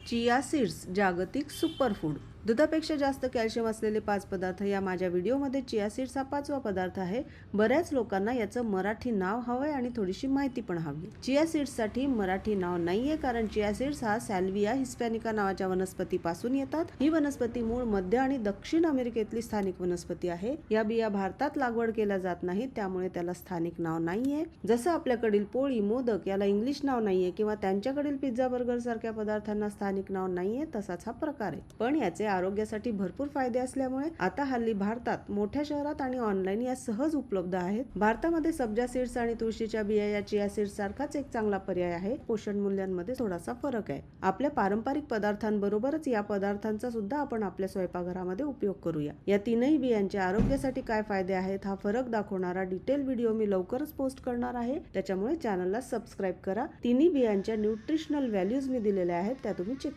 Chia seeds जागतिक superfood. दुधापेक्षा जास्त कॅल्शियम असलेले 5 पदार्थ या माझ्या व्हिडिओमध्ये चिया सीड्स हा 5वा पदार्थ आहे. बऱ्याच लोकांना याचं मराठी नाव हवंय आणि थोडीशी माहिती पण हवी. चिया सीड्ससाठी मराठी नाव नाहीये कारण चिया सीड्स हा सॅल्विया हिस्पॅनिका नावाच्या वनस्पतीपासून येतात. ही वनस्पती मूळ मध्य आणि दक्षिण अमेरिकेतली स्थानिक वनस्पती आहे. या बिया भारतात लागवड केल्या जात नाहीत, त्यामुळे त्याला स्थानिक नाव नाहीये. जसं आपल्याकडील पोळी, मोदक याला इंग्लिश नाव नाहीये किंवा त्यांच्याकडील पिझ्झा, बर्गर सारख्या पदार्थांना स्थानिक नाव नाहीये, तसाच हा प्रकार आहे. पण याचे आरोग्यासाठी भरपूर फायदे असल्यामुळे आता हल्ली भारतात मोठ्या शहरात आणि ऑनलाईन या सहज उपलब्ध आहेत. भारतामध्ये सब्जा सीड्स आणि तुळशीच्या बिया या चिया सीड्स सारखाच एक चांगला पर्याय आहे. पोषण मूल्यांमध्ये थोडासा फरक आहे. आपल्या पारंपरिक पदार्थांबरोबरच या पदार्थांचा सुद्धा आपण आपल्या स्वयंपाकघरामध्ये उपयोग करूया. या तीनही बियांच्या आरोग्यासाठी काय फायदे आहेत हा फरक दाखवणारा डिटेल व्हिडिओ मी लवकरच पोस्ट करणार आहे. त्याच्यामुळे चॅनलला सबस्क्राईब करा. तिन्ही बियांच्या न्यूट्रिशनल व्हॅल्यूज मी दिलेल्या आहेत, त्या तुम्ही चेक